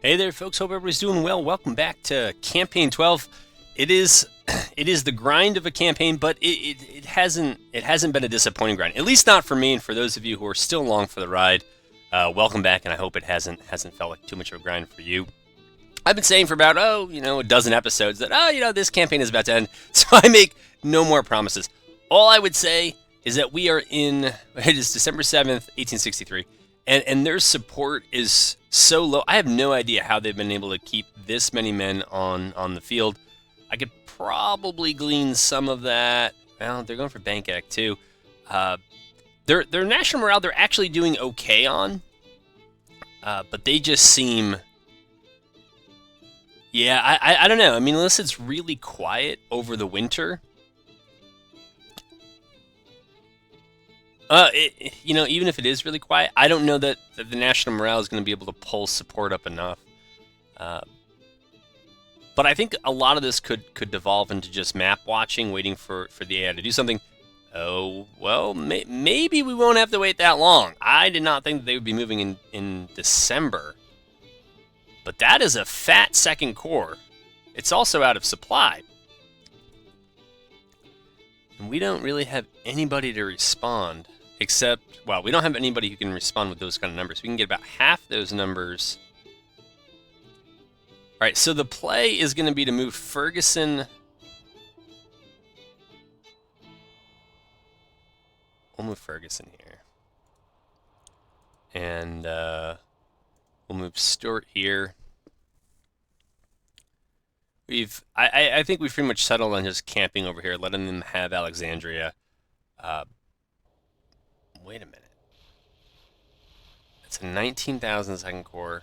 Hey there, folks. Hope everybody's doing well. Welcome back to Campaign 12. It is the grind of a campaign, but it hasn't been a disappointing grind. At least not for me, and for those of you who are still along for the ride, welcome back. And I hope it hasn't felt like too much of a grind for you. I've been saying for about a dozen episodes that this campaign is about to end, so I make no more promises. All I would say is that we are in. It is December 7th, 1863. And their support is so low. I have no idea how they've been able to keep this many men on the field. I could probably glean some of that. Well, they're going for Bank Act too. Their national morale, they're actually doing okay on. But they just seem... Yeah, I don't know. I mean, unless it's really quiet over the winter... even if it is really quiet, I don't know that the national morale is going to be able to pull support up enough. But I think a lot of this could devolve into just map watching, waiting for the AI to do something. Oh, well, maybe we won't have to wait that long. I did not think that they would be moving in December. But that is a fat second corps. It's also out of supply. And we don't really have anybody to respond. Except, well, we don't have anybody who can respond with those kind of numbers. We can get about half those numbers. All right, so the play is going to be to move Ferguson. We'll move Ferguson here. And we'll move Stuart here. I think we've pretty much settled on just camping over here, letting them have Alexandria. Wait a minute. It's a 19,000 second corps.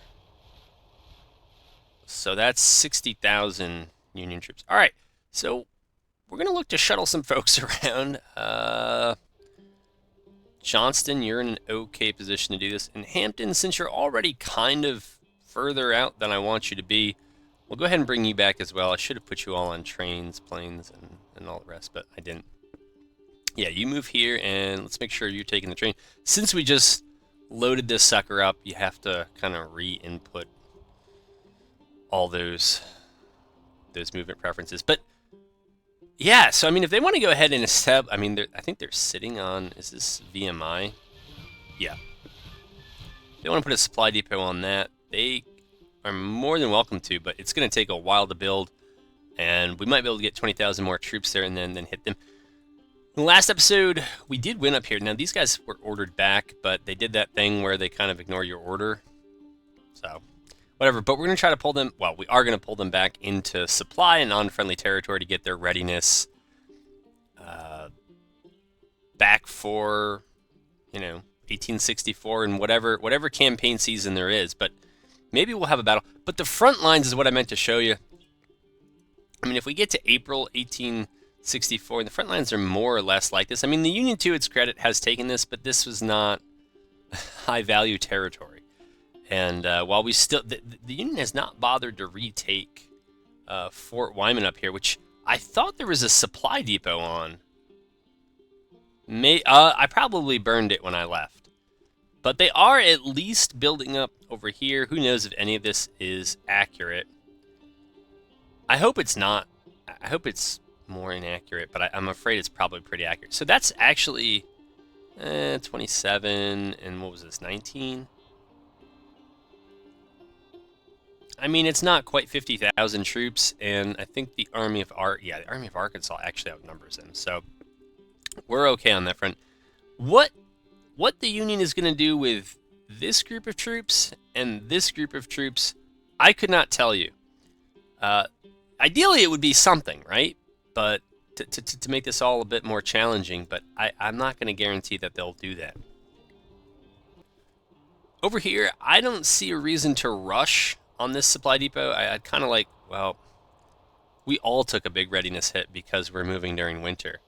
So that's 60,000 Union troops. All right. So we're going to look to shuttle some folks around. Johnston, you're in an okay position to do this. And Hampton, since you're already kind of further out than I want you to be, we'll go ahead and bring you back as well. I should have put you all on trains, planes, and all the rest, but I didn't. Yeah, you move here, and let's make sure you're taking the train. Since we just loaded this sucker up, you have to kind of re-input all those movement preferences. But yeah, so I mean, if they want to go ahead and establish, I mean, I think they're sitting on. Is this VMI? Yeah. They want to put a supply depot on that. They are more than welcome to, but it's going to take a while to build, and we might be able to get 20,000 more troops there and then hit them. In the last episode, we did win up here. Now, these guys were ordered back, but they did that thing where they kind of ignore your order. So, whatever. But we're going to try to pull them... Well, we are going to pull them back into supply and unfriendly territory to get their readiness back for, 1864 and whatever campaign season there is. But maybe we'll have a battle. But the front lines is what I meant to show you. I mean, if we get to April 1864, and the front lines are more or less like this. I mean, the Union, to its credit, has taken this, but this was not high-value territory. And while we still... The Union has not bothered to retake Fort Wyman up here, which I thought there was a supply depot on. I probably burned it when I left. But they are at least building up over here. Who knows if any of this is accurate. I hope it's not. I hope it's more inaccurate, but I'm afraid it's probably pretty accurate. So that's actually 27, and what was this, 19? I mean, it's not quite 50,000 troops, and I think the Army of Arkansas actually outnumbers them, so we're okay on that front. What the Union is going to do with this group of troops and this group of troops, I could not tell you. Ideally, it would be something, right? But to make this all a bit more challenging, but I'm not going to guarantee that they'll do that. Over here, I don't see a reason to rush on this supply depot. I'd kind of like, well, we all took a big readiness hit because we're moving during winter.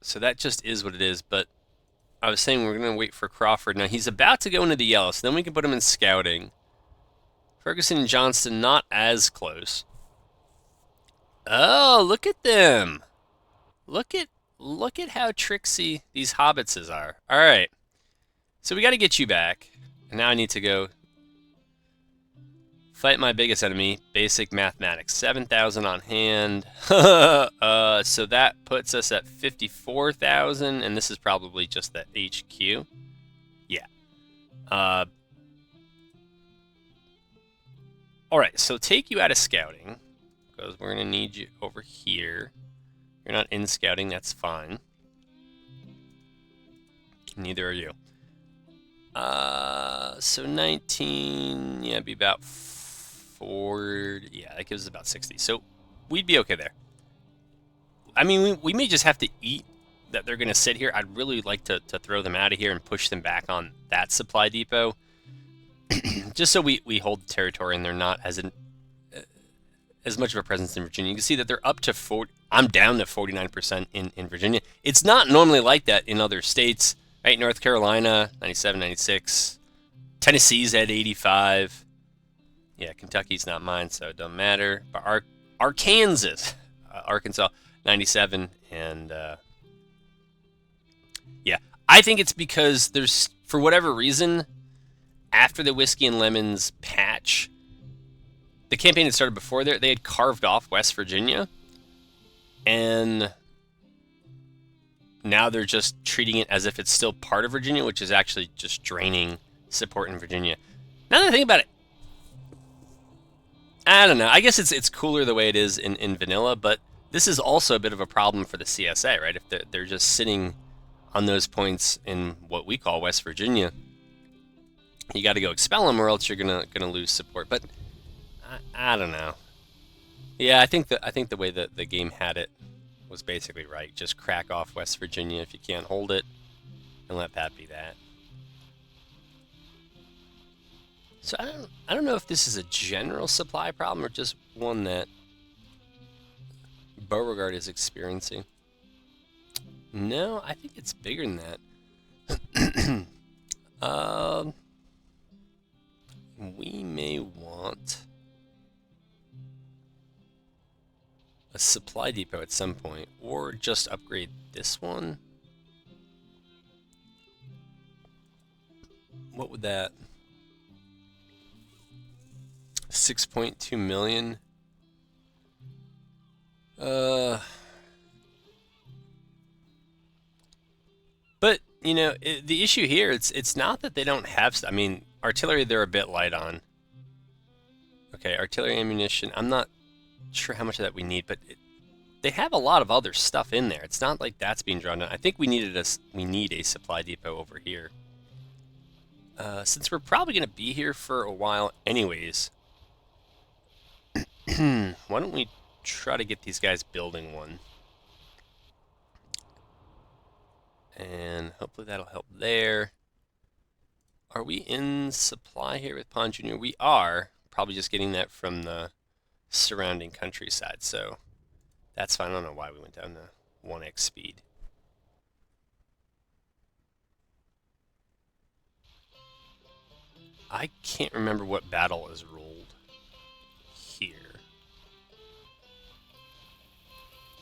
So that just is what it is, but I was saying we're going to wait for Crawford. Now, he's about to go into the yellow, so then we can put him in scouting. Ferguson and Johnston not as close. Oh, look at them. Look at how tricksy these hobbitses are. All right. So we got to get you back. And now I need to go fight my biggest enemy, basic mathematics. 7,000 on hand. So that puts us at 54,000, and this is probably just the HQ. Yeah. Alright, so take you out of scouting, because we're going to need you over here. You're not in scouting, that's fine. Neither are you. So 19, yeah, be about 40, yeah, that gives us about 60. So we'd be okay there. I mean, we may just have to eat that they're going to sit here. I'd really like to throw them out of here and push them back on that supply depot. Just so we hold the territory and they're not as much of a presence in Virginia. You can see that they're up to 40. I'm down to 49% in Virginia. It's not normally like that in other states. Right, North Carolina, 97, 96. Tennessee's at 85. Yeah, Kentucky's not mine, so it doesn't matter. But Arkansas, 97. And, yeah, I think it's because there's, for whatever reason, after the Whiskey and Lemons patch, the campaign had started before there. They had carved off West Virginia. And now they're just treating it as if it's still part of Virginia, which is actually just draining support in Virginia. Now that I think about it, I don't know. I guess it's cooler the way it is in vanilla, but this is also a bit of a problem for the CSA, right? If they're just sitting on those points in what we call West Virginia, you got to go expel them, or else you're gonna lose support. But I don't know. Yeah, I think the way that the game had it was basically right. Just crack off West Virginia if you can't hold it, and let that be that. So I don't know if this is a general supply problem or just one that Beauregard is experiencing. No, I think it's bigger than that. We may want a supply depot at some point, or just upgrade this one. What would that? 6.2 million. But you know, the issue here, it's not that they don't have. I mean, artillery they're a bit light on. Okay, artillery ammunition. I'm not sure how much of that we need, but they have a lot of other stuff in there. It's not like that's being drawn down. I think we need a supply depot over here. Since we're probably going to be here for a while anyways, why don't we try to get these guys building one? And hopefully that'll help there. Are we in supply here with Pond Jr.? We are. Probably just getting that from the surrounding countryside, so that's fine. I don't know why we went down to 1x speed. I can't remember what battle is ruled here.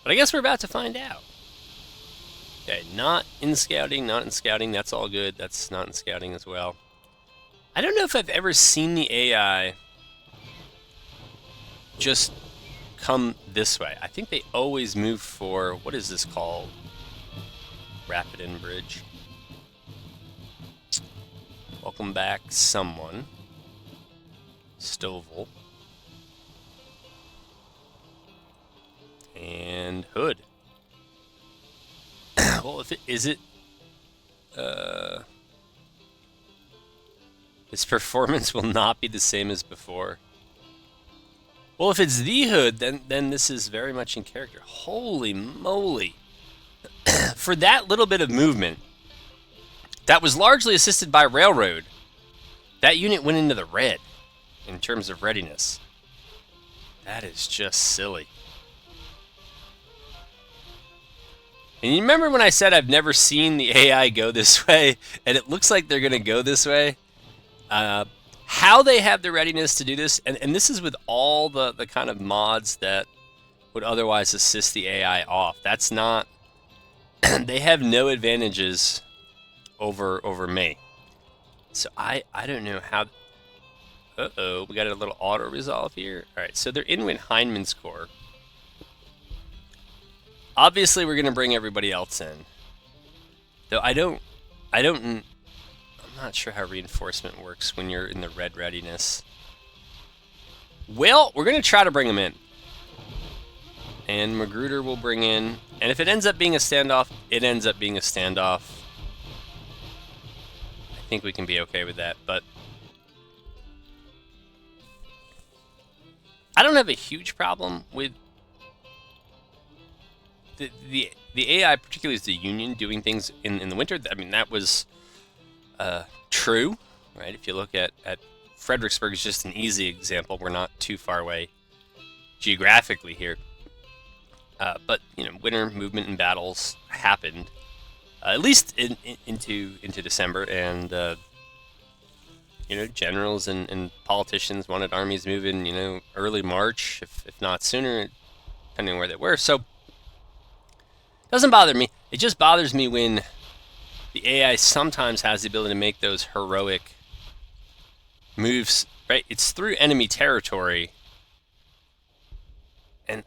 But I guess we're about to find out. Okay, not in scouting, that's all good. That's not in scouting as well. I don't know if I've ever seen the AI just come this way. I think they always move for, what is this called? Rapid in bridge. Welcome back, someone. Stovall. And Hood. Well, if it is it, his performance will not be the same as before. Well, if it's the Hood, then this is very much in character. Holy moly! For that little bit of movement, that was largely assisted by railroad, that unit went into the red in terms of readiness. That is just silly. And you remember when I said I've never seen the AI go this way, and it looks like they're going to go this way? How they have the readiness to do this, and this is with all the kind of mods that would otherwise assist the AI off. That's not... they have no advantages over me. So I don't know how. Uh-oh, we got a little auto resolve here. All right, so they're in with Hindman's Corps. Obviously, we're gonna bring everybody else in. Though I'm not sure how reinforcement works when you're in the red readiness. Well, we're gonna try to bring them in. And Magruder will bring in. And if it ends up being a standoff, it ends up being a standoff. I think we can be okay with that, but I don't have a huge problem with the AI, particularly as the Union, doing things in the winter. I mean, that was true, right? If you look at Fredericksburg is just an easy example. We're not too far away geographically here. But, you know, winter movement and battles happened, at least into December, and, you know, generals and politicians wanted armies moving, you know, early March, if not sooner, depending on where they were. So, it doesn't bother me. It just bothers me when the AI sometimes has the ability to make those heroic moves, right? It's through enemy territory. And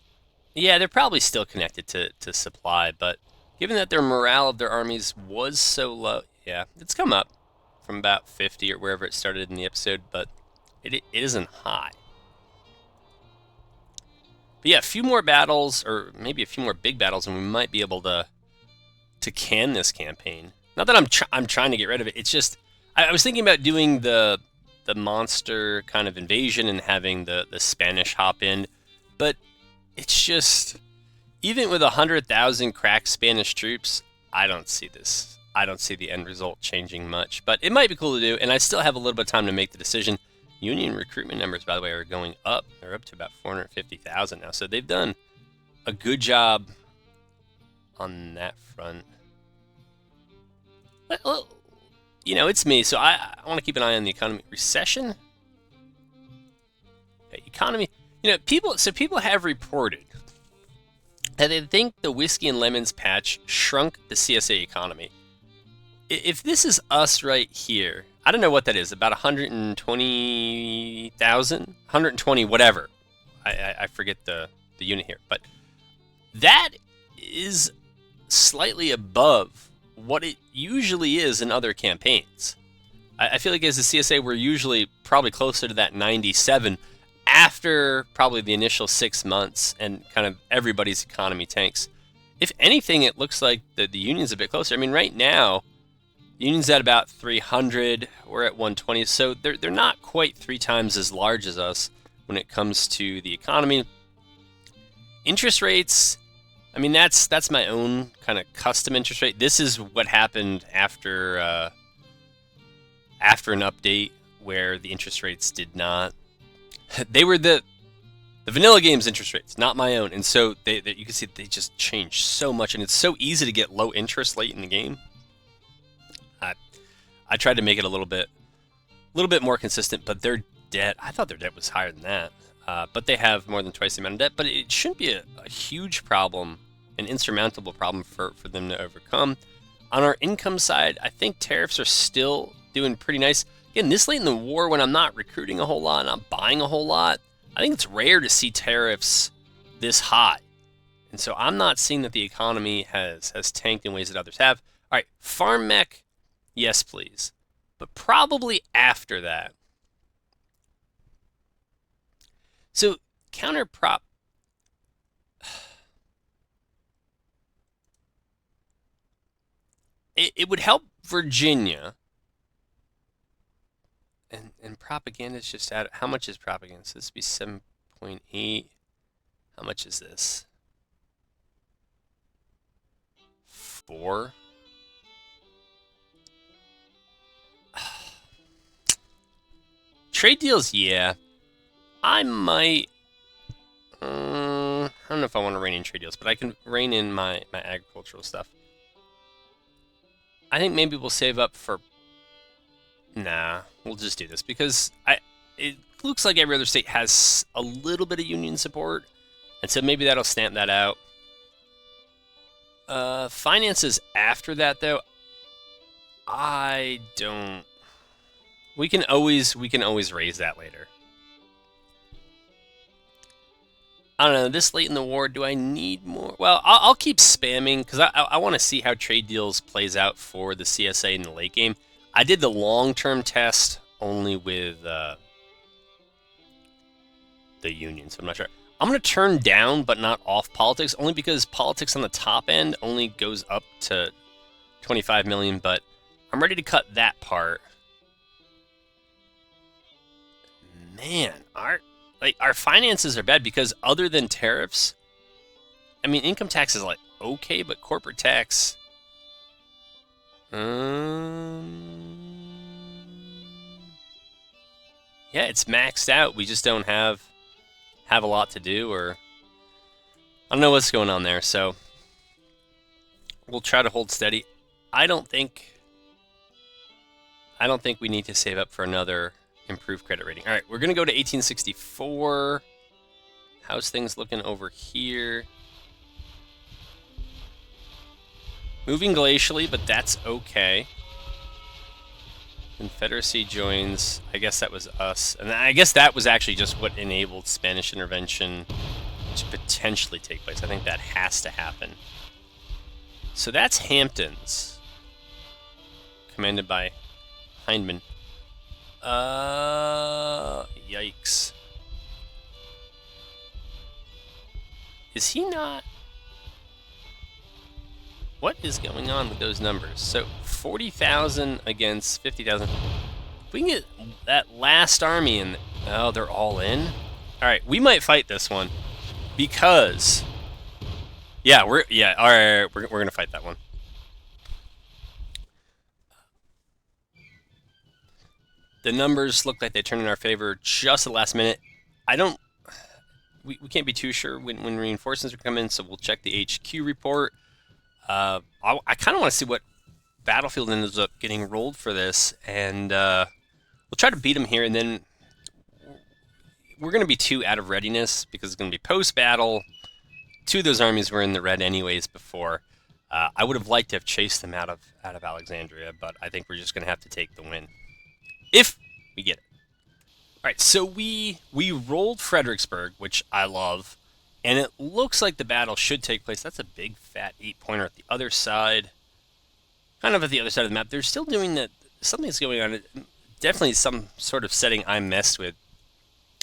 yeah, they're probably still connected to supply, but given that their morale of their armies was so low, yeah, it's come up from about 50 or wherever it started in the episode, but it isn't high. But yeah, a few more battles, or maybe a few more big battles, and we might be able to can this campaign. Not that I'm trying to get rid of it. It's just I was thinking about doing the monster kind of invasion and having the Spanish hop in, but it's just, even with 100,000 crack Spanish troops, I don't see this. I don't see the end result changing much, but it might be cool to do, and I still have a little bit of time to make the decision. Union recruitment numbers, by the way, are going up. They're up to about 450,000 now, so they've done a good job on that front. Well, you know, it's me, so I want to keep an eye on the economy. Recession? Okay, economy. You know, people have reported that they think the whiskey and lemons patch shrunk the CSA economy. If this is us right here, I don't know what that is, about 120,000? 120 whatever. I forget the unit here, but that is slightly above what it usually is in other campaigns. I feel like as a CSA, we're usually probably closer to that 97 after probably the initial 6 months and kind of everybody's economy tanks. If anything, it looks like the Union's a bit closer. I mean, right now, Union's at about 300. We're at 120, so they're not quite 3 times as large as us when it comes to the economy. Interest rates, I mean, that's my own kind of custom interest rate. This is what happened after an update where the interest rates did not. They were the vanilla game's interest rates, not my own, and so you can see they just changed so much, and it's so easy to get low interest late in the game. I tried to make it a little bit more consistent, but their debt, I thought their debt was higher than that. But they have more than twice the amount of debt, but it shouldn't be a huge problem, an insurmountable problem for them to overcome. On our income side, I think tariffs are still doing pretty nice. Again, this late in the war, when I'm not recruiting a whole lot and I'm buying a whole lot, I think it's rare to see tariffs this high. And so I'm not seeing that the economy has tanked in ways that others have. All right, farm mech, yes, please. But probably after that. So, counter prop. It would help Virginia. And propaganda is just out. How much is propaganda? So this would be 7.8. How much is this? 4. Trade deals, yeah. I might. I don't know if I want to rein in trade deals, but I can rein in my agricultural stuff. I think maybe we'll save up for. Nah, we'll just do this because it looks like every other state has a little bit of Union support, and so maybe that'll stamp that out. Finances after that, though, I don't We can always raise that later. I don't know. This late in the war, do I need more? Well, I'll keep spamming because I want to see how trade deals plays out for the CSA in the late game. I did the long-term test only with the Union, so I'm not sure. I'm going to turn down but not off politics, only because politics on the top end only goes up to 25 million, but I'm ready to cut that part. Man, our finances are bad because other than tariffs, I mean, income tax is like okay, but corporate tax, yeah, it's maxed out. We just don't have a lot to do, or I don't know what's going on there. So we'll try to hold steady. I don't think we need to save up for another improved credit rating. All right, we're gonna go to 1864. How's things looking over here? Moving glacially, but that's okay. Confederacy joins. I guess that was us, and I guess that was actually just what enabled Spanish intervention to potentially take place. I think that has to happen. So that's Hamptons, commanded by Hindman. Yikes. Is he not? What is going on with those numbers? So 40,000 against 50,000. If we can get that last army in. Oh, they're all in? All right, we might fight this one because all right, we're going to fight that one. The numbers look like they turn in our favor just at the last minute. We can't be too sure when reinforcements are coming, so we'll check the HQ report. I kind of want to see what battlefield ends up getting rolled for this, and we'll try to beat them here, and then we're going to be 2 out of readiness because it's going to be post-battle. 2 of those armies were in the red anyways before. I would have liked to have chased them out of Alexandria, but I think we're just going to have to take the win. If we get it. All right, so we rolled Fredericksburg, which I love, and it looks like the battle should take place. That's a big, fat 8-pointer at the other side. Kind of at the other side of the map. They're still doing that. Something's going on. Definitely some sort of setting I messed with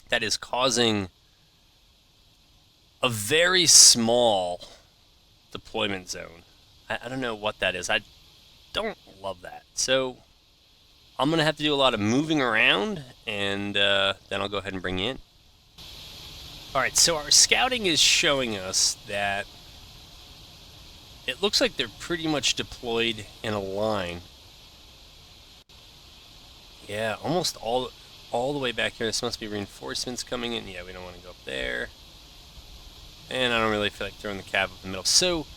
that is causing a very small deployment zone. I don't know what that is. I don't love that. So I'm going to have to do a lot of moving around, and then I'll go ahead and bring you in. Alright, so our scouting is showing us that it looks like they're pretty much deployed in a line. Yeah, almost all the way back here. This must be reinforcements coming in. Yeah, we don't want to go up there. And I don't really feel like throwing the cav up in the middle. So,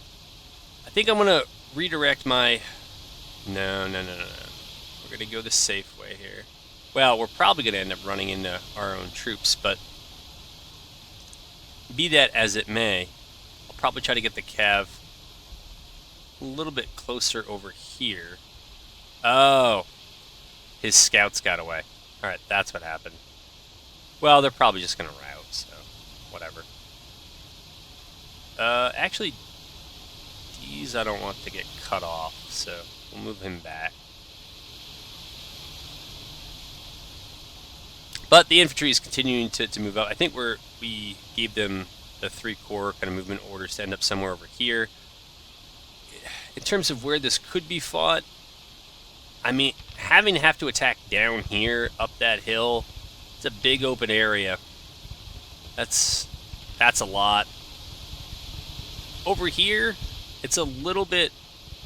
I think I'm going to redirect my... No. We're going to go the safe way here. Well, we're probably going to end up running into our own troops, but be that as it may, I'll probably try to get the cav a little bit closer over here. Oh, his scouts got away. Alright, that's what happened. Well, they're probably just going to rout, so whatever. Actually, these I don't want to get cut off, so we'll move him back. But the infantry is continuing to move up. I think we gave them the 3 corps kind of movement orders to end up somewhere over here. In terms of where this could be fought, I mean, having to have to attack down here, up that hill, it's a big open area. That's a lot. Over here, it's a little bit,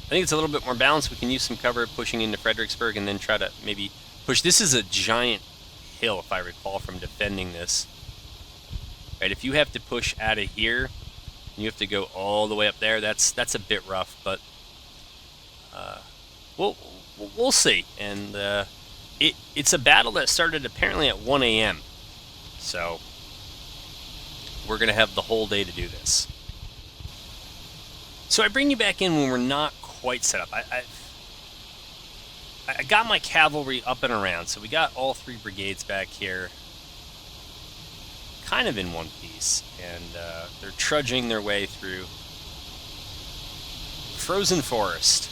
I think it's a little bit more balanced. We can use some cover pushing into Fredericksburg and then try to maybe push. This is a giant hill, if I recall, from defending this. Right, if you have to push out of here, and you have to go all the way up there, that's a bit rough, but we'll see. And it's a battle that started apparently at 1 a.m. So we're going to have the whole day to do this. So I bring you back in when we're not quite set up. I got my cavalry up and around, so we got all 3 brigades back here kind of in one piece, and they're trudging their way through frozen forest.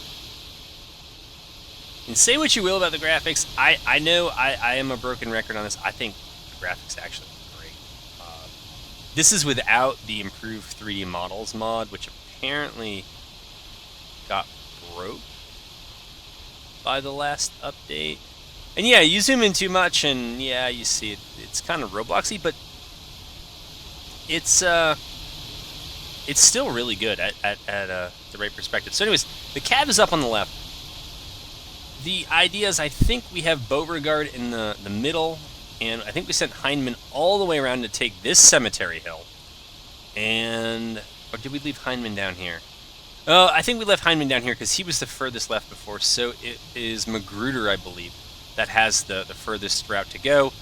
And say what you will about the graphics, I know I am a broken record on this. I think the graphics actually look great. This is without the improved 3D models mod, which apparently got broke by the last update. And yeah, you zoom in too much, and yeah, you see it. It's kind of Robloxy, but it's still really good at the right perspective. So anyways, the cav is up on the left. The idea is I think we have Beauregard in the middle, and I think we sent Hindman all the way around to take this cemetery hill. And, or did we leave Hindman down here? Oh, I think we left Hindman down here because he was the furthest left before, so it is Magruder, I believe, that has the furthest route to go.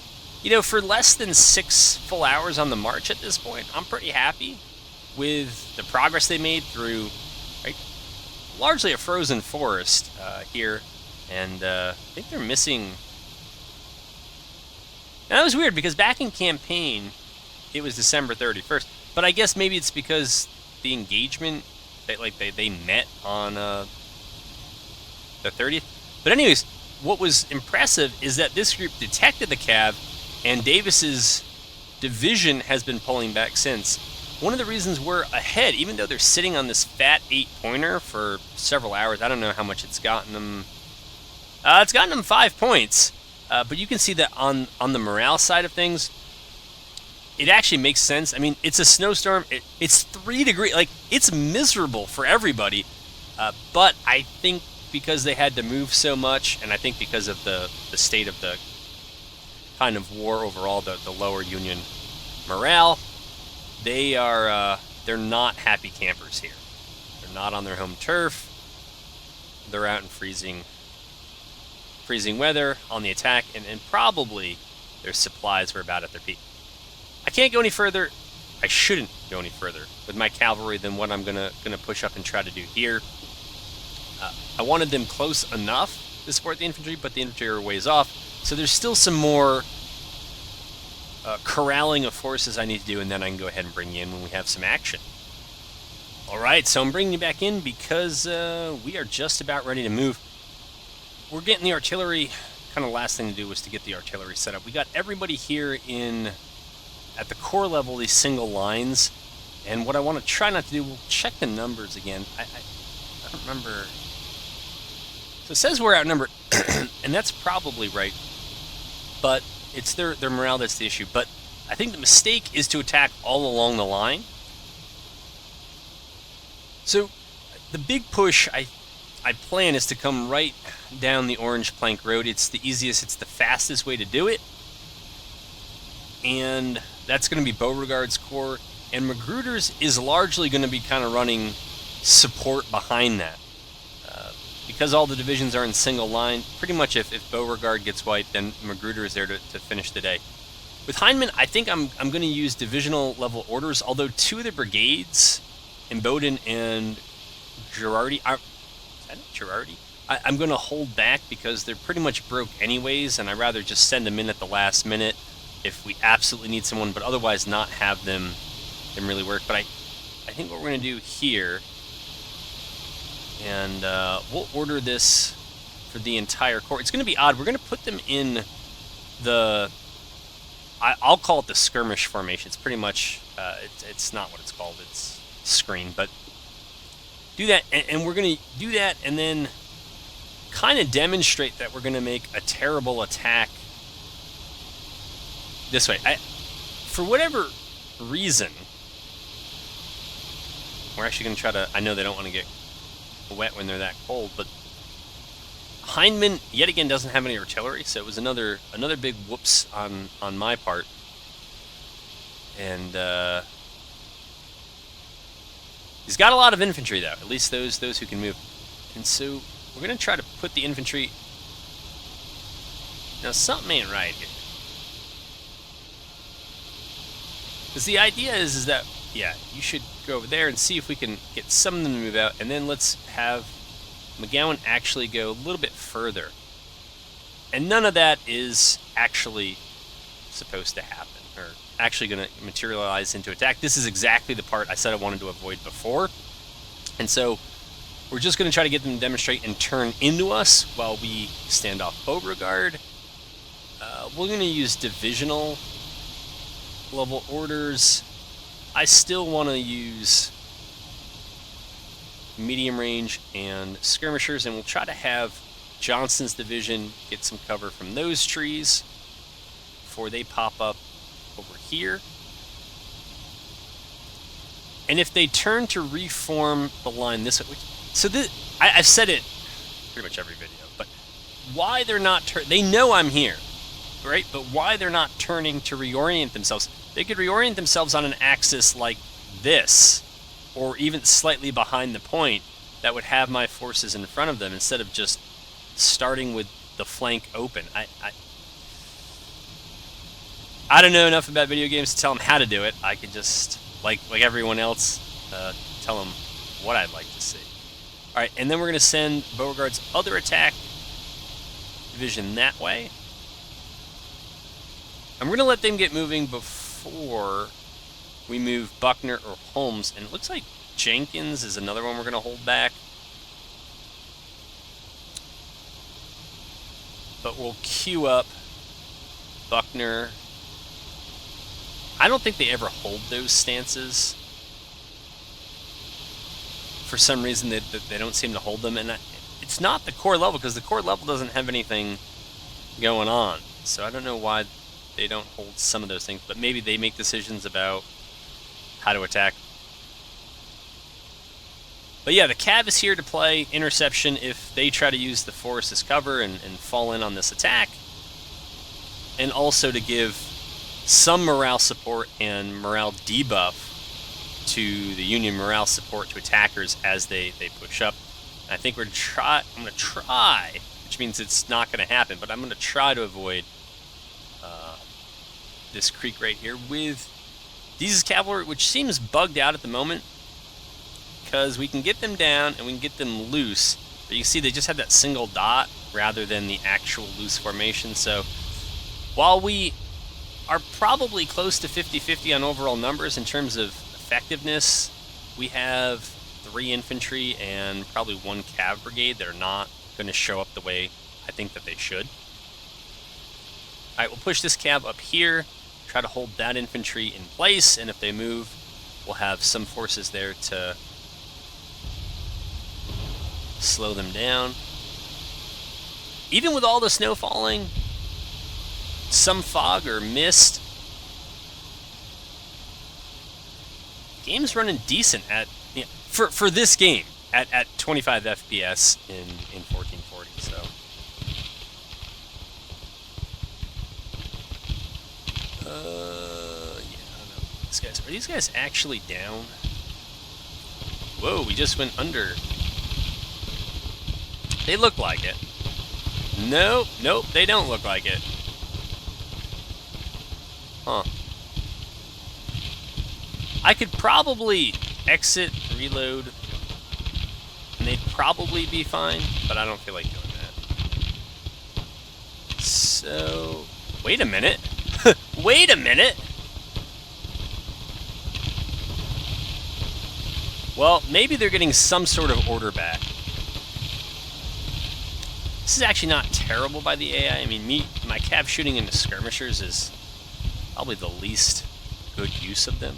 You know, for less than 6 full hours on the march at this point, I'm pretty happy with the progress they made through, right, largely a frozen forest here. And I think they're missing... And that was weird, because back in campaign, it was December 31st. But I guess maybe it's because the engagement, they met on the 30th. But anyways, what was impressive is that this group detected the cav, and Davis's division has been pulling back since. One of the reasons we're ahead, even though they're sitting on this fat 8-pointer for several hours, I don't know how much it's gotten them. It's gotten them 5 points, but you can see that on the morale side of things, it actually makes sense. I mean, it's a snowstorm. It's 3 degrees. Like, it's miserable for everybody. But I think because they had to move so much, and I think because of the state of the kind of war overall, the lower Union morale, they're not happy campers here. They're not on their home turf. They're out in freezing weather on the attack, and probably their supplies were about at their peak. I can't go any further. I shouldn't go any further with my cavalry than what I'm gonna push up and try to do here. I wanted them close enough to support the infantry, but the infantry are ways off, so there's still some more corralling of forces I need to do, and then I can go ahead and bring you in when we have some action. Alright, so I'm bringing you back in because we are just about ready to move. We're getting the artillery. Kind of last thing to do was to get the artillery set up. We got everybody here at the core level, these single lines, and what I want to try not to do, we'll check the numbers again. I don't remember. So it says we're outnumbered, and that's probably right, but it's their morale that's the issue. But I think the mistake is to attack all along the line. So the big push I plan is to come right down the orange plank road. It's the easiest, it's the fastest way to do it. And that's going to be Beauregard's corps. And Magruder's is largely going to be kind of running support behind that. Because all the divisions are in single line, pretty much if Beauregard gets wiped, then Magruder is there to finish the day. With Hindman, I think I'm going to use divisional level orders, although 2 of the brigades, Imboden and Girardi, I'm going to hold back because they're pretty much broke anyways, and I'd rather just send them in at the last minute if we absolutely need someone, but otherwise not have them really work. But I think what we're going to do here, and we'll order this for the entire corps. It's going to be odd. We're going to put them in the... I'll call it the skirmish formation. It's pretty much... it's not what it's called. It's screen, but... do that, and we're going to do that, and then kind of demonstrate that we're going to make a terrible attack this way. For whatever reason, we're actually going to try to... I know they don't want to get wet when they're that cold, but Hindman, yet again, doesn't have any artillery, so it was another big whoops on my part. And he's got a lot of infantry, though, at least those who can move. And so we're going to try to put the infantry... Now, something ain't right here. Because the idea is that, yeah, you should go over there and see if we can get some of them to move out, and then let's have McGowan actually go a little bit further. And none of that is actually supposed to happen, or actually going to materialize into attack. This is exactly the part I said I wanted to avoid before. And so we're just going to try to get them to demonstrate and turn into us while we stand off Beauregard. We're going to use divisional level orders. I still want to use medium range and skirmishers, and we'll try to have Johnston's division get some cover from those trees before they pop up over here. And if they turn to reform the line this way, so this, I've said it pretty much every video, but why they're not they know I'm here, right? But why they're not turning to reorient themselves? They could reorient themselves on an axis like this, or even slightly behind the point, that would have my forces in front of them instead of just starting with the flank open. I don't know enough about video games to tell them how to do it. I could just, like everyone else, tell them what I'd like to see. All right, and then we're going to send Beauregard's other attack division that way. I'm going to let them get moving before we move Buckner or Holmes. And it looks like Jenkins is another one we're going to hold back. But we'll queue up Buckner. I don't think they ever hold those stances. For some reason, they don't seem to hold them. And it's not the core level, because the core level doesn't have anything going on. So I don't know why they don't hold some of those things. But maybe they make decisions about how to attack. But yeah, the Cav is here to play interception if they try to use the forest as cover and fall in on this attack. And also to give some morale support and morale debuff to the Union morale support to attackers as they push up. And I think I'm going to try, which means it's not going to happen, but I'm going to try to avoid this creek right here with Deese's cavalry, which seems bugged out at the moment, because we can get them down and we can get them loose, but you can see they just have that single dot rather than the actual loose formation. So while we are probably close to 50-50 on overall numbers in terms of effectiveness, we have 3 infantry and probably 1 cav brigade that are not going to show up the way I think that they should. Alright, we'll push this cav up here, try to hold that infantry in place, and if they move, we'll have some forces there to slow them down. Even with all the snow falling, some fog or mist, game's running decent at, you know, for this game at 25 FPS in 1440. So yeah, I don't know. Are these guys actually down? Whoa, we just went under. They look like it. Nope, they don't look like it. Huh. I could probably exit, reload, and they'd probably be fine, but I don't feel like doing that. So, wait a minute. Wait a minute! Well, maybe they're getting some sort of order back. This is actually not terrible by the AI. I mean, my cav shooting into skirmishers is probably the least good use of them.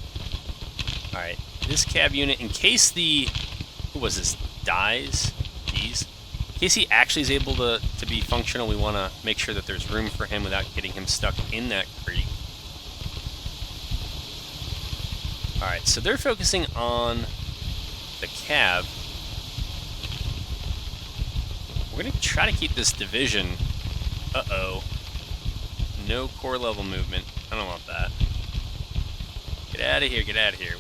Alright, this cav unit, in case who was this, dies? These? In case he actually is able to be functional, we want to make sure that there's room for him without getting him stuck in that creek. Alright, so they're focusing on the cav. We're going to try to keep this division. Uh-oh. No core level movement. I don't want that. Get out of here, get out of here.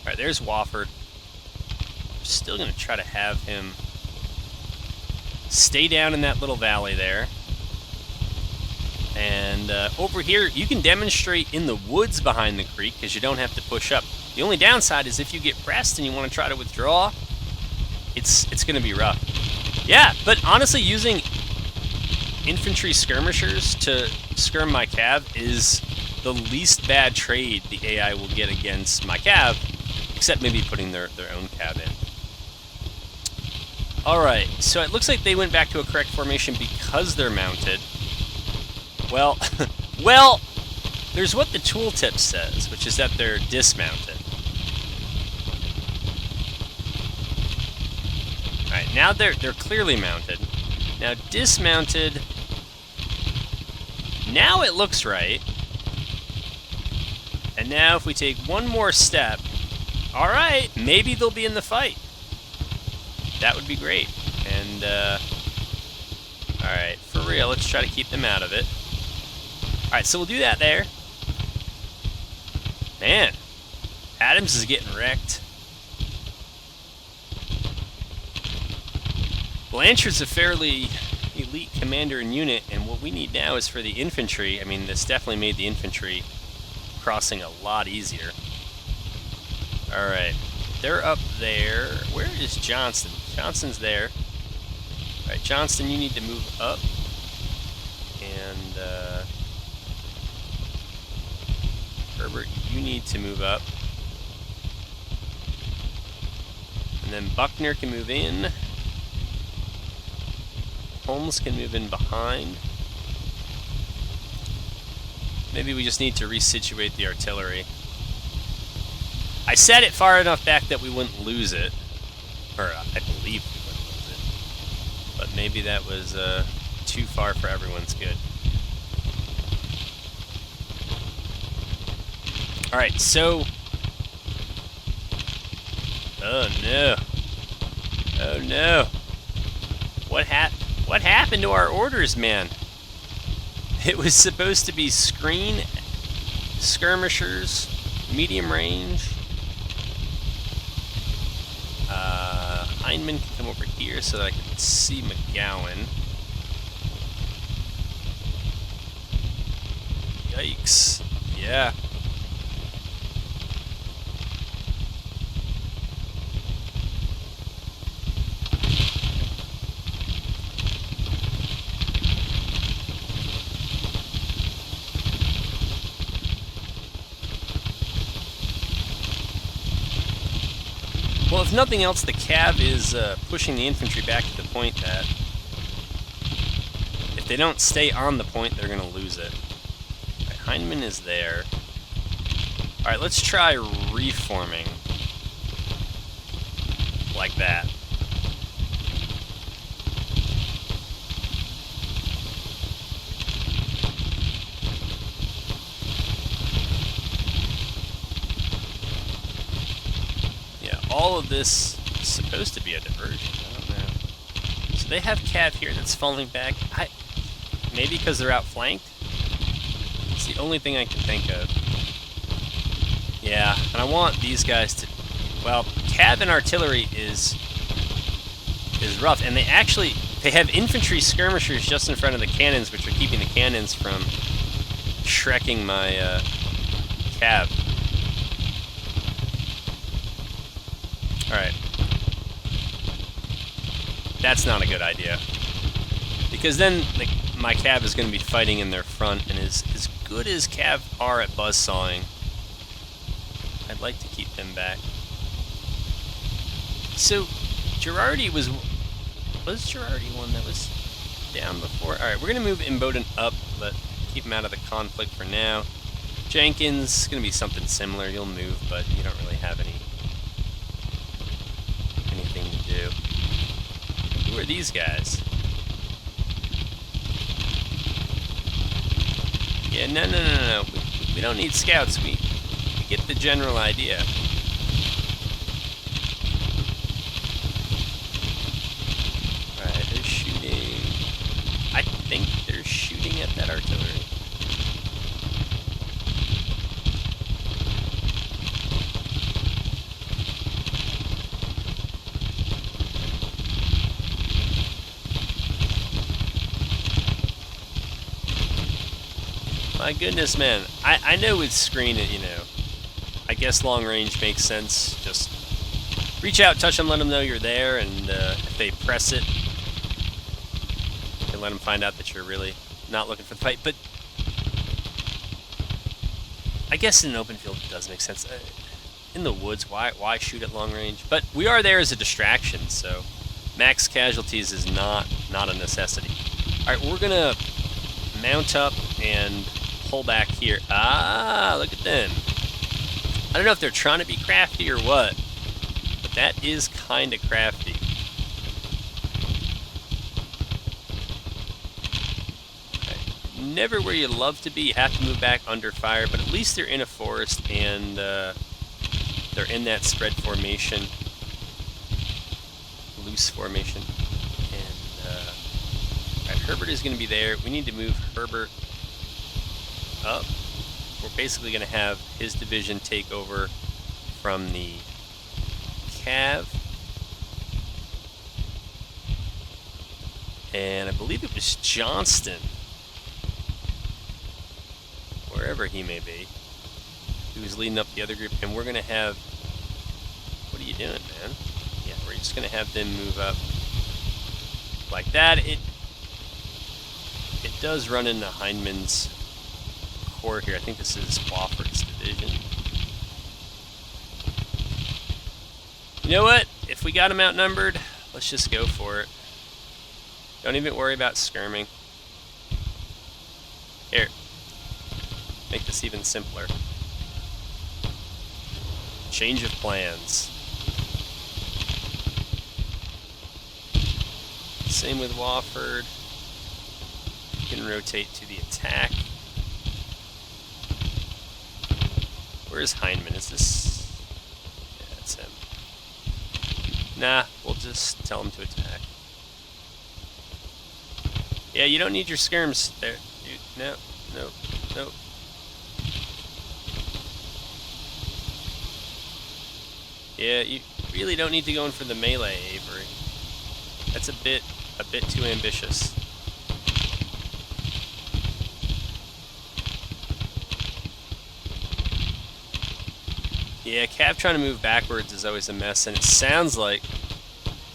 Alright, there's Wofford. We're still going to try to have him stay down in that little valley there. And over here, you can demonstrate in the woods behind the creek because you don't have to push up. The only downside is if you get pressed and you want to try to withdraw, it's going to be rough. Yeah, but honestly, using infantry skirmishers to skirm my cav is the least bad trade the AI will get against my cav, except maybe putting their own cav in. Alright, so it looks like they went back to a correct formation because they're mounted. Well, well, there's what the tooltip says, which is that they're dismounted. Alright, now they're clearly mounted. Now dismounted, now it looks right. And now if we take one more step, alright, maybe they'll be in the fight. That would be great. And, alright, for real, let's try to keep them out of it. Alright, so we'll do that there. Man, Adams is getting wrecked. Blanchard's a fairly elite commander and unit, and what we need now is for the infantry. I mean, this definitely made the infantry crossing a lot easier. Alright, they're up there. Where is Johnston? Johnston's there. Alright, Johnston, you need to move up. And, Herbert, you need to move up. And then Buckner can move in. Holmes can move in behind. Maybe we just need to resituate the artillery. I set it far enough back that we wouldn't lose it. Or, I believe we wouldn't lose it. But maybe that was too far for everyone's good. Alright, so... Oh no. Oh no. What happened to our orders, man? It was supposed to be screen, skirmishers, medium range. Heineman can come over here so that I can see McGowan. Yikes. Yeah. Well, if nothing else, the cav is pushing the infantry back to the point that if they don't stay on the point, they're going to lose it. All right, Heineman is there. All right, let's try reforming like that. All of this is supposed to be a diversion. I don't know. So they have cav here that's falling back. Maybe because they're outflanked? It's the only thing I can think of. Yeah, and I want these guys to... Well, cav and artillery is rough. And they have infantry skirmishers just in front of the cannons, which are keeping the cannons from shrekking my cav. Alright. That's not a good idea. Because then my cav is going to be fighting in their front, and as good as cav are at buzzsawing, I'd like to keep them back. So, Girardi was Girardi one that was down before? Alright, we're going to move Imboden up, but keep him out of the conflict for now. Jenkins is going to be something similar. You'll move, but you don't really have anything to do. Who are these guys? Yeah, no. We don't need scouts. We get the general idea. Alright, they're shooting. I think they're shooting at that artillery. My goodness, man. I know with screen it, you know. I guess long range makes sense. Just reach out, touch them, let them know you're there, and if they press it, you can let them find out that you're really not looking for the fight. But I guess in an open field it does make sense. In the woods, why shoot at long range? But we are there as a distraction, so max casualties is not a necessity. All right, we're gonna mount up and pull back here. Ah, look at them. I don't know if they're trying to be crafty or what, but that is kind of crafty. Okay. Never where you love to be. You have to move back under fire, but at least they're in a forest and they're in that spread formation, loose formation. And all right, Herbert is going to be there. We need to move Herbert up. We're basically going to have his division take over from the Cav. And I believe it was Johnston, wherever he may be, who was leading up the other group. And we're going to have... What are you doing, man? Yeah, we're just going to have them move up like that. It does run into Hindman's core here. I think this is Wofford's division. You know what? If we got them outnumbered, let's just go for it. Don't even worry about skirming. Here. Make this even simpler. Change of plans. Same with Wofford. You can rotate to the attack. Where's Hindman? Is this... Yeah, that's him. Nah, we'll just tell him to attack. Yeah, you don't need your skirms there. No. Yeah, you really don't need to go in for the melee, Avery. That's a bit too ambitious. Yeah, Cav trying to move backwards is always a mess, and it sounds like...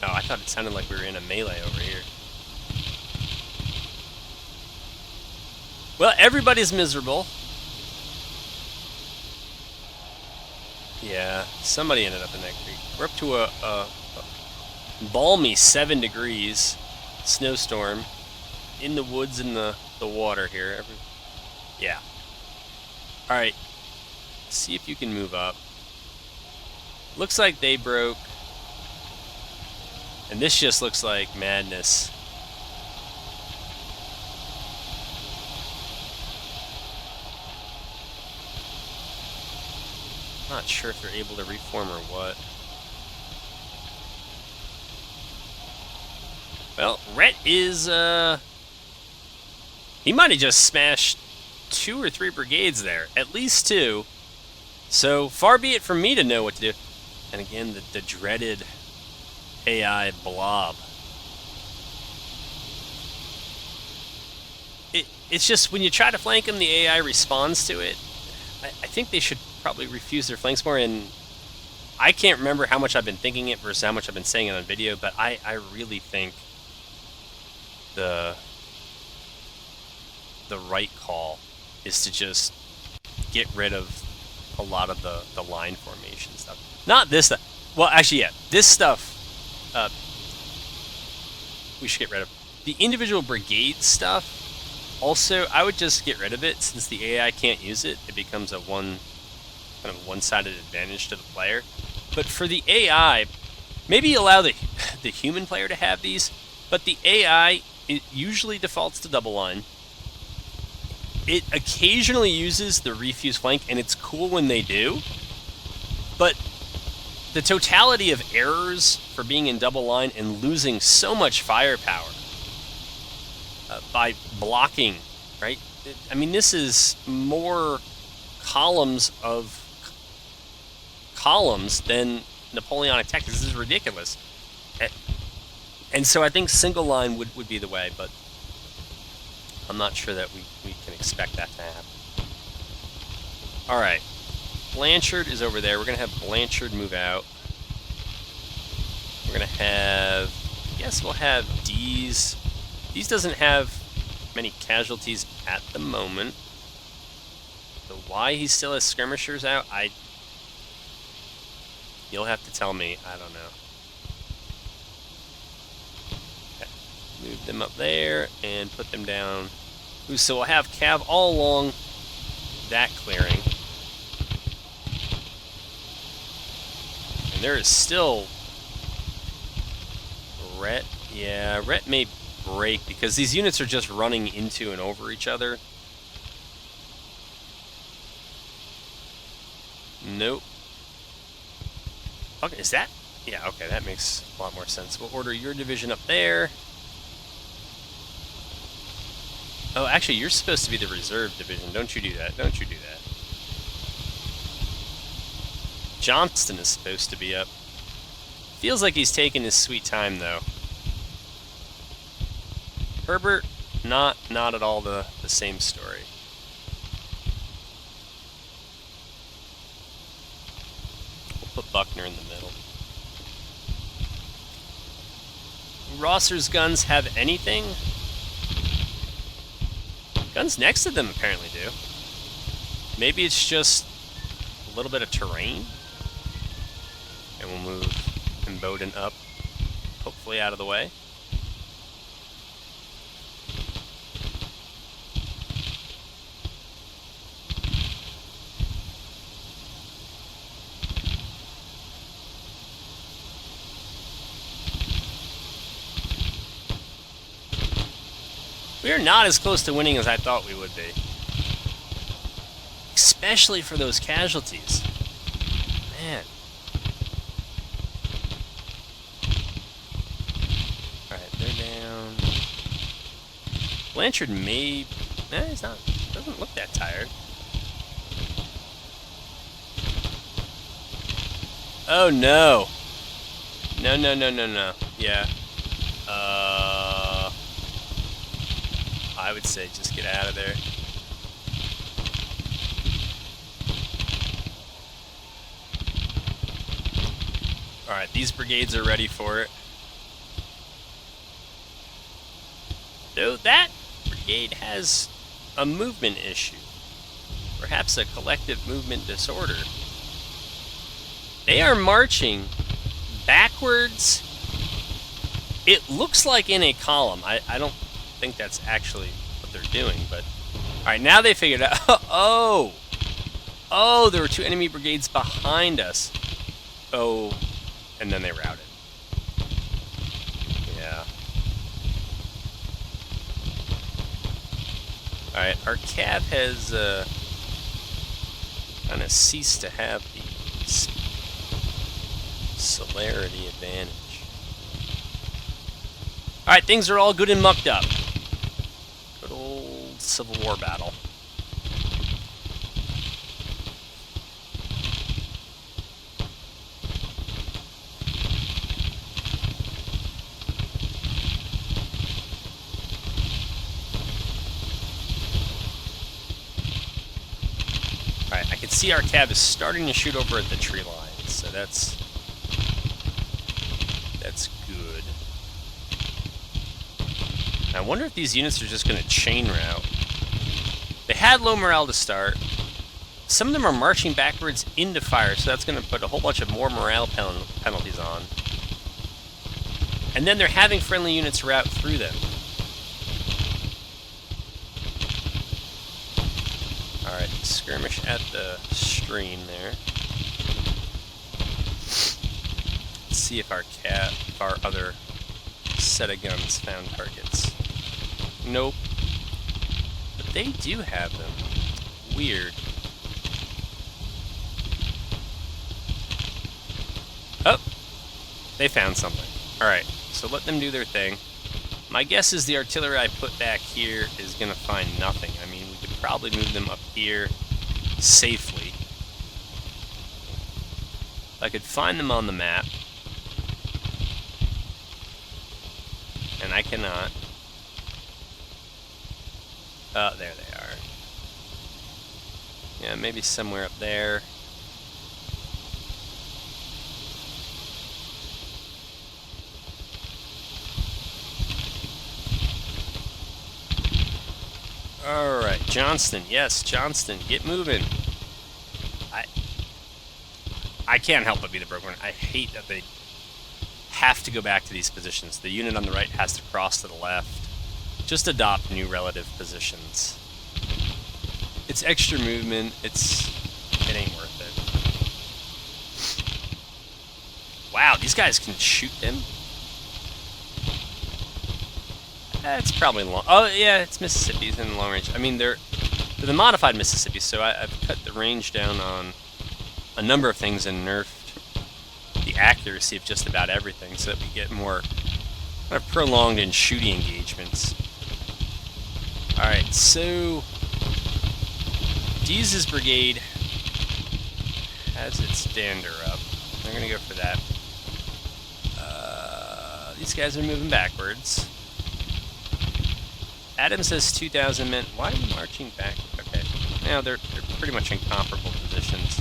Oh, I thought it sounded like we were in a melee over here. Well, everybody's miserable. Yeah, somebody ended up in that creek. We're up to a balmy 7 degrees, snowstorm, in the woods in the water here. Yeah. Alright, see if you can move up. Looks like they broke. And this just looks like madness. Not sure if they're able to reform or what. Well, Rhett is, he might have just smashed 2 or 3 brigades there. At least 2. So, far be it from me to know what to do. And again, the dreaded AI blob. It's just, when you try to flank them, the AI responds to it. I think they should probably refuse their flanks more, and I can't remember how much I've been thinking it versus how much I've been saying it on video, but I really think the right call is to just get rid of a lot of the line formation stuff. Not this stuff. Well, actually, yeah, this stuff we should get rid of. The individual brigade stuff, also, I would just get rid of it. Since the AI can't use it, it becomes a kind of one-sided advantage to the player. But for the AI, maybe allow the human player to have these, but the AI, it usually defaults to double line. It occasionally uses the refuse flank, and it's cool when they do. But the totality of errors for being in double line and losing so much firepower by blocking, right? I mean, this is more columns than Napoleonic tactics. This is ridiculous. And so I think single line would be the way, but I'm not sure that we can expect that to happen. Alright. Blanchard is over there. We're going to have Blanchard move out. We're going to have... I guess we'll have D's These doesn't have many casualties at the moment. So why he still has skirmishers out, you'll have to tell me. I don't know. Okay. Move them up there and put them down. Ooh, so we'll have cav all along that clearing. And there is still Rhett. Yeah, Rhett may break because these units are just running into and over each other. Nope. Okay, is that? Yeah, okay, that makes a lot more sense. We'll order your division up there. Oh, actually, you're supposed to be the reserve division. Don't you do that. Don't you do that. Johnston is supposed to be up. Feels like he's taking his sweet time, though. Herbert, not at all the same story. We'll put Buckner in the middle. Rosser's guns have anything? Guns next to them apparently do. Maybe it's just a little bit of terrain. And we'll move Imboden up, hopefully out of the way. We are not as close to winning as I thought we would be. Especially for those casualties. Man. Alright, they're down. Blanchard may... he's not... doesn't look that tired. Oh, no. No. Yeah. I would say just get out of there. Alright, these brigades are ready for it. Though that brigade has a movement issue. Perhaps a collective movement disorder. They are marching backwards. It looks like in a column. I don't think that's actually what they're doing, but alright, now they figured out. Oh, there were two enemy brigades behind us. Oh, and then they routed. Yeah. Alright, our cav has kind of ceased to have the celerity advantage. Alright, things are all good and mucked up. Good old Civil War battle. Alright, I can see our cav is starting to shoot over at the tree line, so that's good. I wonder if these units are just going to chain route. They had low morale to start. Some of them are marching backwards into fire, so that's going to put a whole bunch of more morale penalties on. And then they're having friendly units route through them. Alright, skirmish at the stream there. Let's see if our other set of guns found targets. Nope. But they do have them. Weird. Oh! They found something. Alright, so let them do their thing. My guess is the artillery I put back here is going to find nothing. I mean, we could probably move them up here safely. I could find them on the map. And I cannot. There they are. Yeah, maybe somewhere up there. Alright, Johnston. Yes, Johnston. Get moving. I can't help but be the broken one. I hate that they have to go back to these positions. The unit on the right has to cross to the left. Just adopt new relative positions. It's extra movement. It ain't worth it. Wow, these guys can shoot them? It's probably long. Oh, yeah, it's Mississippi's in the long range. I mean, they're the modified Mississippi, so I've cut the range down on a number of things and nerfed the accuracy of just about everything so that we get more kind of prolonged and shooty engagements. Alright, so Deeze's brigade has its dander up. They're going to go for that. These guys are moving backwards. Adam says 2,000 men. Why are you marching back? Okay. Now they're pretty much in comparable positions.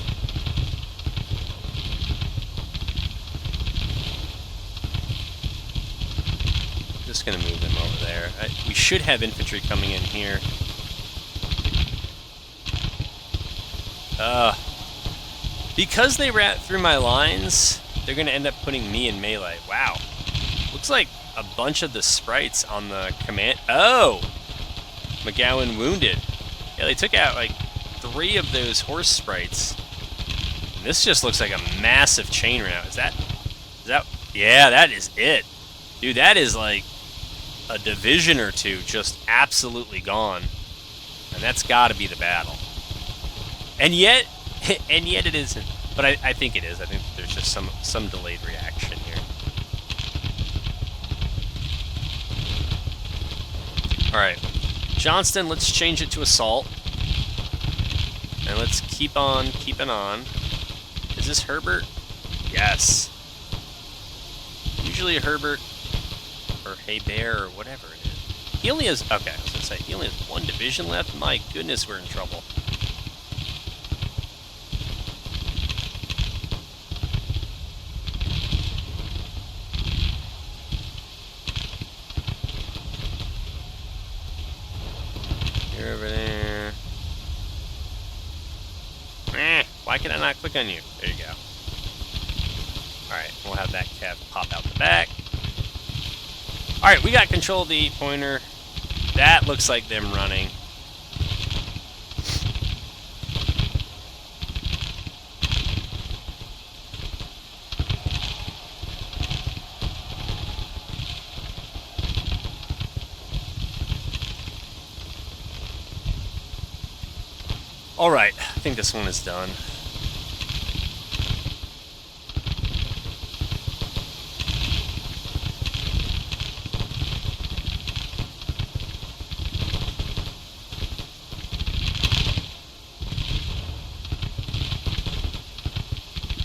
Just going to move them over there. We should have infantry coming in here. Because they ran through my lines, they're going to end up putting me in melee. Wow. Looks like a bunch of the sprites on the command... Oh! McGowan wounded. Yeah, they took out like 3 of those horse sprites. And this just looks like a massive chain route. Is that... Yeah, that is it. Dude, that is like a division or 2 just absolutely gone. And that's got to be the battle. And yet it isn't. But I think it is. I think there's just some delayed reaction here. Alright. Johnston, let's change it to assault. And let's keep on keeping on. Is this Herbert? Yes. Usually Herbert or Hey Bear or whatever it is. He only has... Okay, I was going to say, he only has 1 division left? My goodness, we're in trouble. You're over there. Why can I not click on you? There you go. Alright, we'll have that cav pop out the back. Alright, we got control of the 8-pointer. That looks like them running. Alright, I think this one is done.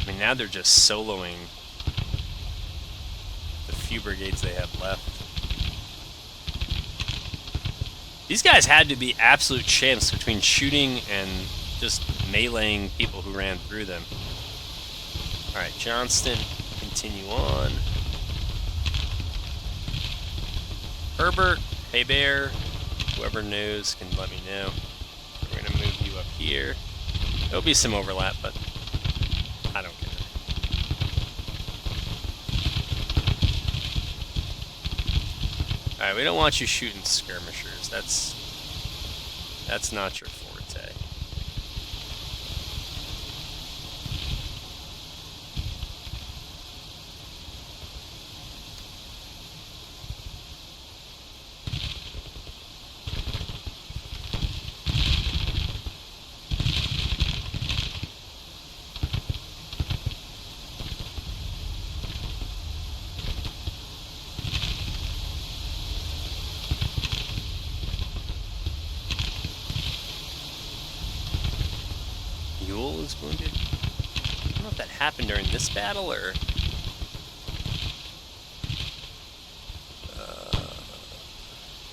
I mean, now they're just soloing the few brigades they have left. These guys had to be absolute champs between shooting and just meleeing people who ran through them. Alright, Johnston, continue on. Herbert, Hey Bear, whoever knows can let me know. We're going to move you up here. There'll be some overlap, but I don't care. Alright, we don't want you shooting skirmishers. That's not your forte. Yule is wounded. I don't know if that happened during this battle or...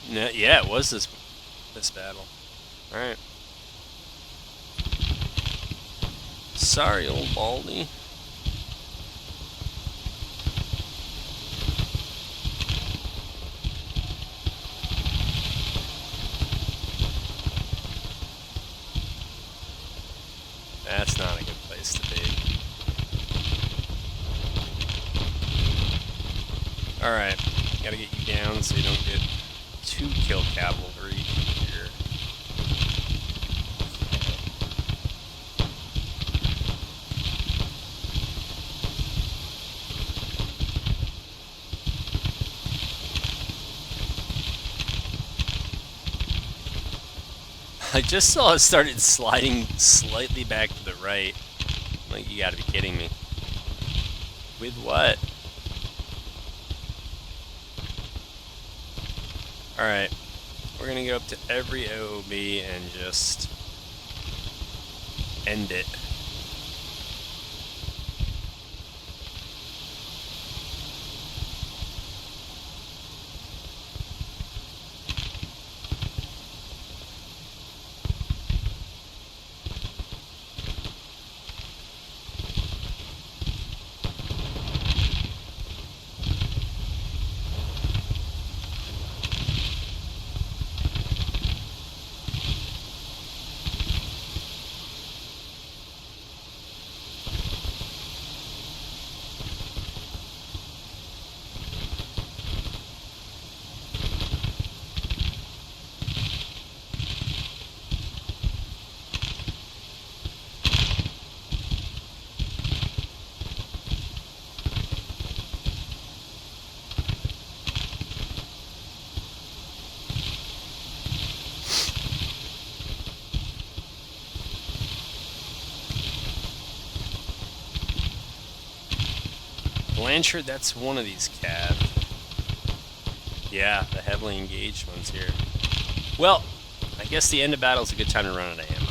No, yeah, it was this battle. Alright. Sorry, old Baldy. That's not a good place to be. Alright, gotta get you down so you don't get 2 kill cavalry here. I just saw it started sliding slightly back to the right. Like, you gotta be kidding me. With what? Alright, we're gonna go up to every OOB and just end it. Blanchard, that's one of these cav. Yeah, the heavily engaged ones here. Well, I guess the end of battle is a good time to run out of ammo.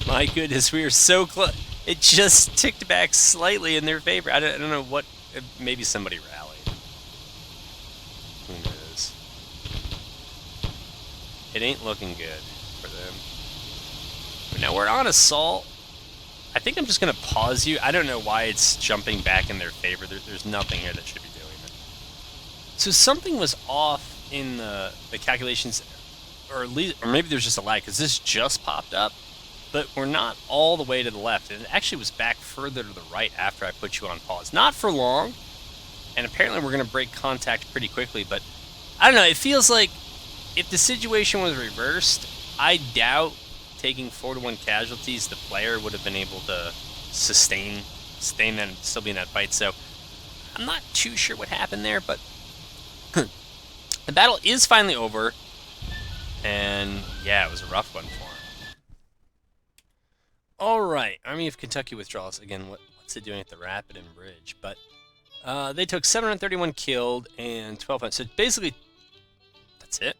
My goodness, we were so close. It just ticked back slightly in their favor. I don't know what. Maybe somebody rallied. Who knows? It ain't looking good for them. But now we're on assault. I think I'm just going to pause you. I don't know why it's jumping back in their favor. There's nothing here that should be doing it. So something was off in the calculations, or maybe there's just a lag, because this just popped up. But we're not all the way to the left. It actually was back further to the right after I put you on pause. Not for long, and apparently we're going to break contact pretty quickly, but I don't know, it feels like if the situation was reversed, I doubt taking 4-to-1 casualties, the player would have been able to sustain that and still be in that fight, so I'm not too sure what happened there, but the battle is finally over, and yeah, it was a rough one for him. Alright, Army of Kentucky withdrawals. Again, what's it doing at the Rapidan Bridge? But they took 731 killed and 1,200. So basically, that's it.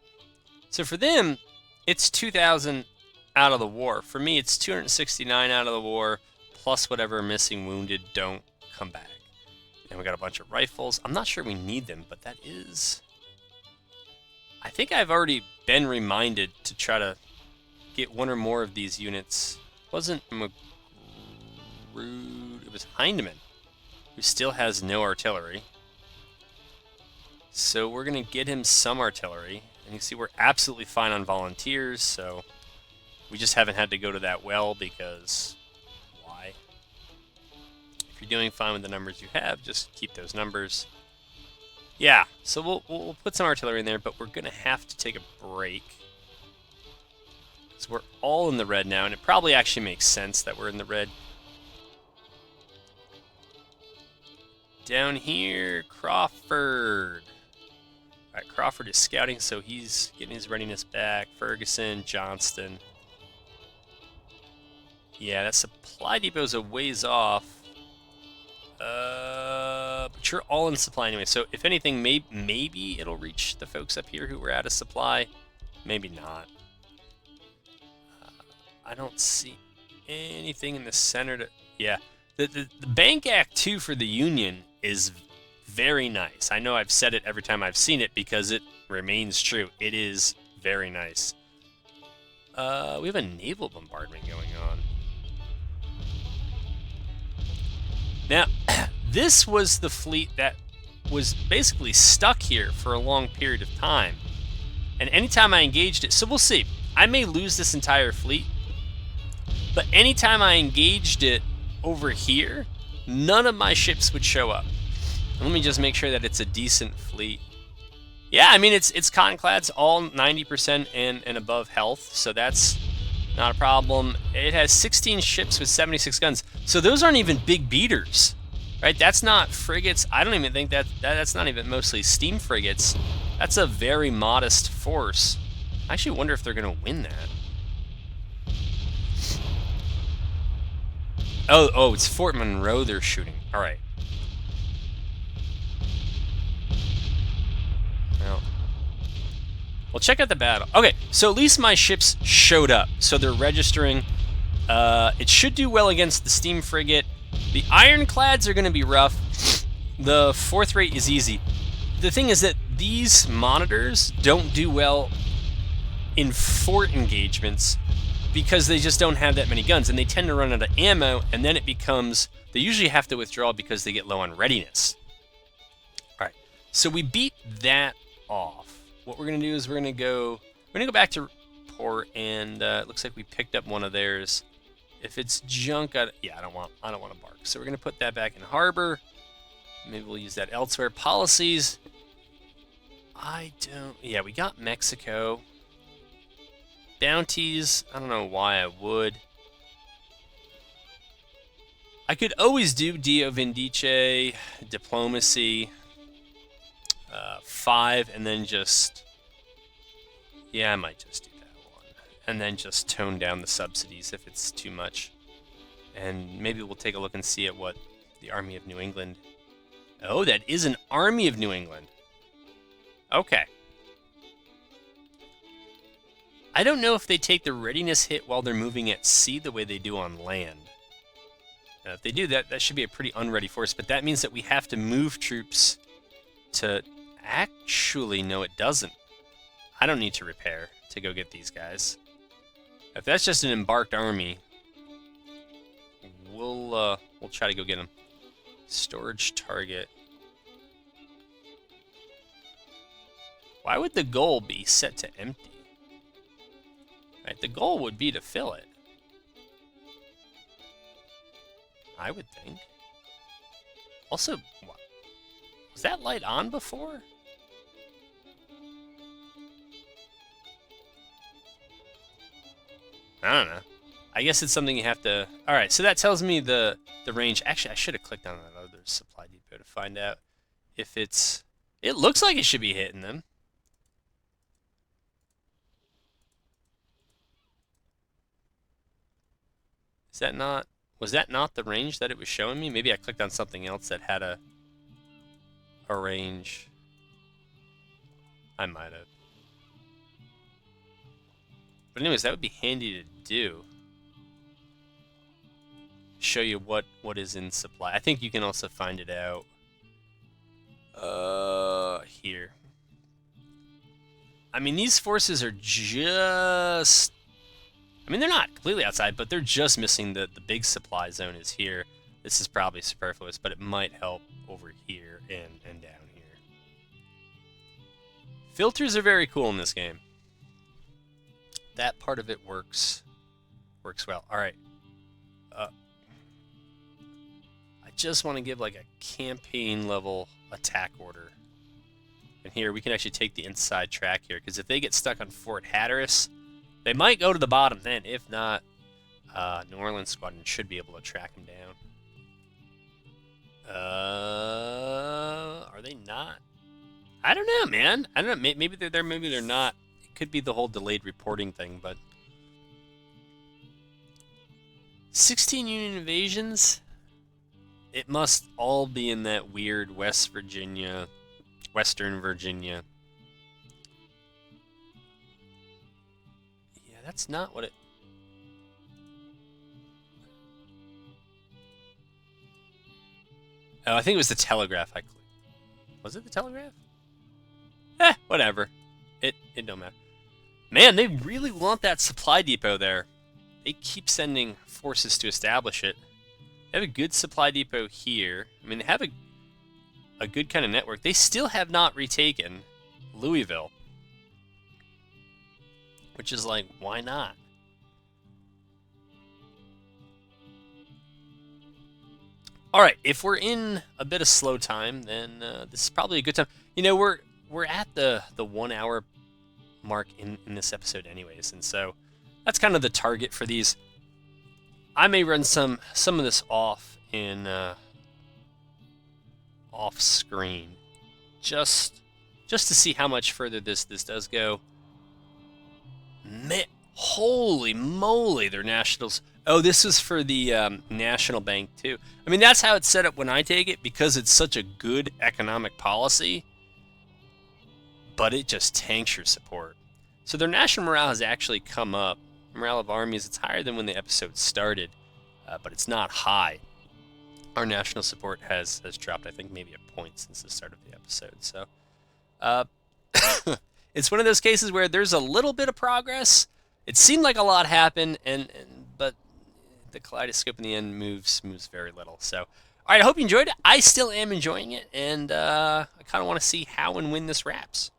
So for them, it's 2,000 out of the war. For me, it's 269 out of the war, plus whatever missing, wounded, don't come back. And we got a bunch of rifles. I'm not sure we need them, but that is... I think I've already been reminded to try to get one or more of these units. It wasn't McGrood, it was Heinemann, who still has no artillery. So we're going to get him some artillery. And you can see we're absolutely fine on volunteers, so we just haven't had to go to that well because why? If you're doing fine with the numbers you have, just keep those numbers. Yeah, so we'll put some artillery in there, but we're going to have to take a break. We're all in the red now, and it probably actually makes sense that we're in the red. Down here, Crawford. Alright, Crawford is scouting, so he's getting his readiness back. Ferguson, Johnston. Yeah, that supply depot's a ways off. But you're all in supply anyway, so if anything, maybe it'll reach the folks up here who were out of supply. Maybe not. I don't see anything in the center to... Yeah, the Bank Act 2 for the Union is very nice. I know I've said it every time I've seen it because it remains true. It is very nice. We have a naval bombardment going on. Now, this was the fleet that was basically stuck here for a long period of time. And anytime I engaged it, so we'll see. I may lose this entire fleet, but anytime I engaged it over here, none of my ships would show up. And let me just make sure that it's a decent fleet. Yeah, I mean, it's Conclads, all 90% and above health, so that's not a problem. It has 16 ships with 76 guns, so those aren't even big beaters, right? That's not frigates. I don't even think that's not even mostly steam frigates. That's a very modest force. I actually wonder if they're going to win that. Oh, it's Fort Monroe they're shooting. All right. Well, check out the battle. Okay, so at least my ships showed up. So they're registering. It should do well against the steam frigate. The ironclads are going to be rough. The fourth rate is easy. The thing is that these monitors don't do well in fort engagements because they just don't have that many guns, and they tend to run out of ammo, and then it becomes, they usually have to withdraw because they get low on readiness. All right, so we beat that off. What we're gonna do is we're gonna go back to port, and it looks like we picked up one of theirs. If it's junk, I don't want to bark. So we're gonna put that back in harbor. Maybe we'll use that elsewhere. Policies. Yeah, we got Mexico. Bounties. I don't know why I would. I could always do Dio Vindice, diplomacy. 5, and then just, yeah, I might just do that one, and then just tone down the subsidies if it's too much, and maybe we'll take a look and see at what the Army of New England. Oh, that is an Army of New England. Okay. I don't know if they take the readiness hit while they're moving at sea the way they do on land. Now, if they do that, that should be a pretty unready force, but that means that we have to move troops to... Actually, no, it doesn't. I don't need to repair to go get these guys. If that's just an embarked army, we'll try to go get them. Storage target. Why would the goal be set to empty? Right, the goal would be to fill it. I would think. Also, was that light on before? I don't know. I guess it's something you have to... Alright, so that tells me the range. Actually, I should have clicked on that other supply depot to find out if it's... It looks like it should be hitting them. Is that not... Was that not the range that it was showing me? Maybe I clicked on something else that had a range. I might have. But anyways, that would be handy to do. Show you what is in supply. I think you can also find it out here. I mean, these forces are just... I mean, they're not completely outside, but they're just missing the big supply zone is here. This is probably superfluous, but it might help over here and down here. Filters are very cool in this game. That part of it works well. All right. I just want to give like a campaign level attack order. And here we can actually take the inside track here, because if they get stuck on Fort Hatteras, they might go to the bottom then. If not, New Orleans Squadron should be able to track them down. Are they not? I don't know, man. I don't know. Maybe they're there, maybe they're not. It could be the whole delayed reporting thing, but 16 Union invasions. It must all be in that weird Western Virginia. Yeah, that's not what it... Oh, I think it was the Telegraph I clicked. Was it the telegraph? Whatever. It don't matter. Man, they really want that supply depot there. They keep sending forces to establish it. They have a good supply depot here. I mean, they have a good kind of network. They still have not retaken Louisville. Which is like, why not? All right, if we're in a bit of slow time, then this is probably a good time. You know, we're at the 1 hour mark in this episode anyways, and so that's kind of the target for these. I may run some of this off in off screen, just to see how much further this does go. Man, holy moly, their nationals. Oh, this is for the National Bank too. I mean, that's how it's set up when I take it, because it's such a good economic policy, but it just tanks your support. So their national morale has actually come up. Morale of armies, it's higher than when the episode started, but it's not high. Our national support has dropped, I think, maybe a point since the start of the episode. So it's one of those cases where there's a little bit of progress. It seemed like a lot happened, but the kaleidoscope in the end moves very little. So, all right, I hope you enjoyed it. I still am enjoying it, and I kind of want to see how and when this wraps.